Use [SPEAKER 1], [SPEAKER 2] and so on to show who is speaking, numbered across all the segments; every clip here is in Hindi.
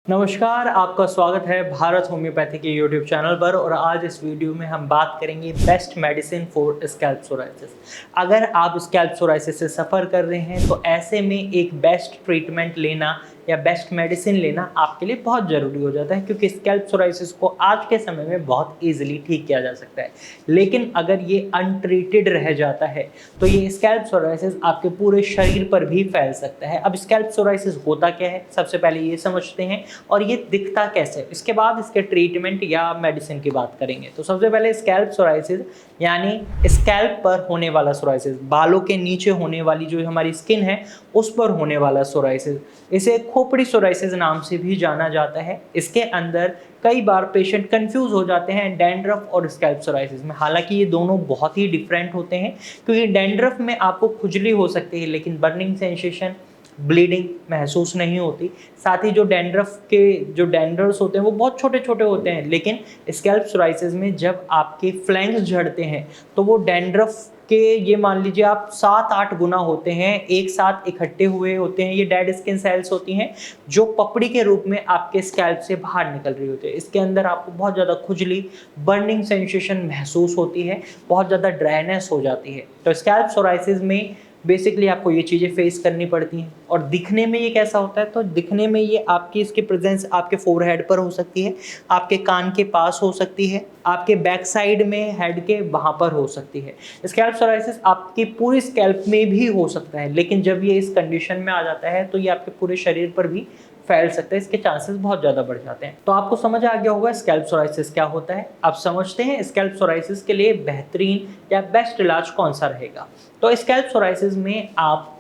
[SPEAKER 1] नमस्कार, आपका स्वागत है भारत होम्योपैथी के यूट्यूब चैनल पर। और आज इस वीडियो में हम बात करेंगे best medicine for scalp psoriasis. अगर आप स्कैल्प सोराइसिस से सफ़र कर रहे हैं तो ऐसे में एक बेस्ट ट्रीटमेंट लेना या बेस्ट मेडिसिन लेना आपके लिए बहुत ज़रूरी हो जाता है, क्योंकि स्कैल्प सोराइसिस को आज के समय में बहुत ईजिली ठीक किया जा सकता है। लेकिन अगर ये अनट्रीटेड रह जाता है तो ये स्कैल्प सोराइसिस आपके पूरे शरीर पर भी फैल सकता है। अब स्कैल्प सोराइसिस होता क्या है, सबसे पहले ये समझते हैं और ये दिखता कैसे है। इसके बाद इसके ट्रीटमेंट या मेडिसिन की बात करेंगे। तो सबसे पहले स्कैल्प सोराइसिस यानी स्कैल्प पर होने वाला सोराइसिस, बालों के नीचे होने वाली जो हमारी स्किन है उस पर होने वाला सोराइसिस, इसे खोपड़ी सोराइसिस नाम से भी जाना जाता है। इसके अंदर कई बार पेशेंट कंफ्यूज हो जाते हैं डैंड्रफ और स्कैल्प सोराइसिस में। हालांकि ये दोनों बहुत ही डिफरेंट होते हैं, क्योंकि डैंड्रफ में आपको खुजली हो सकती है लेकिन बर्निंग सेंसेशन, ब्लीडिंग महसूस नहीं होती। साथ ही जो डैंड्रफ के जो डैंड्रफ्स होते हैं वो बहुत छोटे छोटे होते हैं, लेकिन स्कैल्प सोराइसिस में जब आपके फ्लैंक्स झड़ते हैं तो वो डैंड्रफ के ये मान लीजिए आप 7-8 गुना होते हैं, एक साथ इकट्ठे हुए होते हैं। ये डेड स्किन सेल्स होती हैं जो पपड़ी के रूप में आपके स्कैल्प से बाहर निकल रही होती है। इसके अंदर आपको बहुत ज़्यादा खुजली, बर्निंग सेंसेशन महसूस होती है, बहुत ज़्यादा ड्राइनेस हो जाती है। तो स्कैल्प सोराइसिस में बेसिकली आपको ये चीज़ें फेस करनी पड़ती हैं। और दिखने में ये कैसा होता है, तो दिखने में ये आपकी इसकी प्रेजेंस आपके फोरहेड पर हो सकती है, आपके कान के पास हो सकती है, आपके बैक साइड में हेड के वहाँ पर हो सकती है। स्कैल्प सोराइसिस आपकी पूरी स्कैल्प में भी हो सकता है, लेकिन जब ये इस कंडीशन में आ जाता है तो ये आपके पूरे शरीर पर भी फैल सकता है। इसके चांसेस बहुत ज़्यादा बढ़ जाते हैं। तो आपको समझ आ गया होगा स्कैल्प सोराइसिस क्या होता है। अब समझते हैं स्कैल्प सोराइसिस के लिए बेहतरीन या बेस्ट इलाज कौन सा रहेगा। तो स्कैल्प सोराइसिस में आप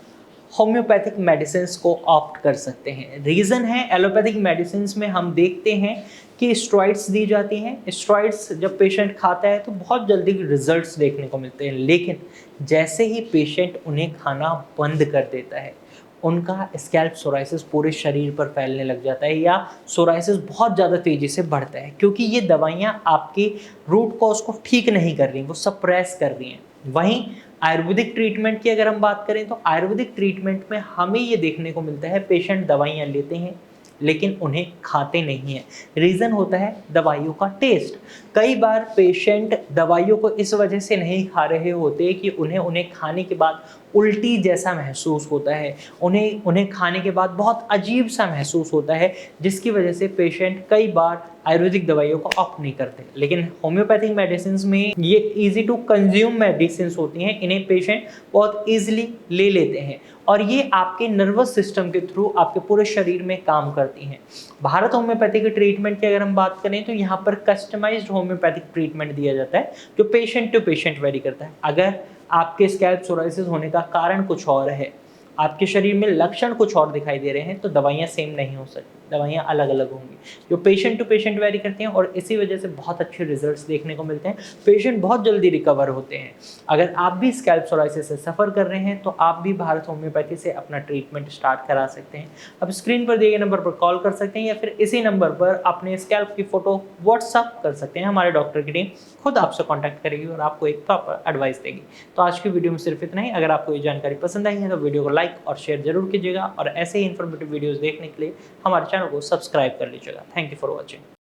[SPEAKER 1] होम्योपैथिक मेडिसिन को ऑप्ट कर सकते हैं। रीज़न है, एलोपैथिक मेडिसिन में हम देखते हैं कि स्टेरॉइड्स दी जाती हैं। स्टेरॉइड्स जब पेशेंट खाता है तो बहुत जल्दी रिजल्ट्स देखने को मिलते हैं, लेकिन जैसे ही पेशेंट उन्हें खाना बंद कर देता है उनका स्कैल्प सोराइसिस पूरे शरीर पर फैलने लग जाता है, या सोराइसिस बहुत ज़्यादा तेज़ी से बढ़ता है, क्योंकि ये दवाइयाँ आपकी रूट कॉज को ठीक नहीं कर रही, वो सप्रेस कर रही हैं। वहीं आयुर्वेदिक ट्रीटमेंट की अगर हम बात करें तो आयुर्वेदिक ट्रीटमेंट में हमें ये देखने को मिलता है पेशेंट दवाइयाँ लेते हैं लेकिन उन्हें खाते नहीं हैं। रीज़न होता है दवाइयों का टेस्ट। कई बार पेशेंट दवाइयों को इस वजह से नहीं खा रहे होते कि उन्हें खाने के बाद उल्टी जैसा महसूस होता है, उन्हें खाने के बाद बहुत अजीब सा महसूस होता है, जिसकी वजह से पेशेंट कई बार आयुर्वेदिक दवाइयों को ऑप्ट नहीं करते। लेकिन होम्योपैथिक मेडिसिन में ये इजी टू कंज्यूम मेडिसिन होती हैं, इन्हें पेशेंट बहुत ईजिली ले लेते हैं और ये आपके नर्वस सिस्टम के थ्रू आपके पूरे शरीर में काम करती हैं। भारत होम्योपैथी के ट्रीटमेंट की अगर हम बात करें तो यहाँ पर कस्टमाइज्ड होम्योपैथिक ट्रीटमेंट दिया जाता है, जो पेशेंट टू पेशेंट वेरी करता है। अगर आपके स्कैल्प सोराइसिस होने का कारण कुछ और है, आपके शरीर में लक्षण कुछ और दिखाई दे रहे हैं, तो दवाइयाँ सेम नहीं हो सकती, दवाइयाँ अलग अलग होंगी, जो पेशेंट टू पेशेंट वेरी करते हैं। और इसी वजह से बहुत अच्छे रिजल्ट्स देखने को मिलते हैं, पेशेंट बहुत जल्दी रिकवर होते हैं। अगर आप भी स्कैल्प सोराइसिस से सफ़र कर रहे हैं तो आप भी भारत होम्योपैथी से अपना ट्रीटमेंट स्टार्ट करा सकते हैं। अब स्क्रीन पर दिए गए नंबर पर कॉल कर सकते हैं या फिर इसी नंबर पर अपने स्कैल्प की फ़ोटो व्हाट्सअप कर सकते हैं। हमारे डॉक्टर की टीम खुद आपसे कॉन्टैक्ट करेगी और आपको एक प्रॉपर एडवाइस देगी। तो आज की वीडियो में सिर्फ इतना ही। अगर आपको ये जानकारी पसंद आई है तो वीडियो को लाइक और शेयर जरूर कीजिएगा और ऐसे ही इन्फॉर्मेटिव वीडियोस देखने के लिए हमारे चैनल को सब्सक्राइब कर लीजिएगा। Thank you for watching.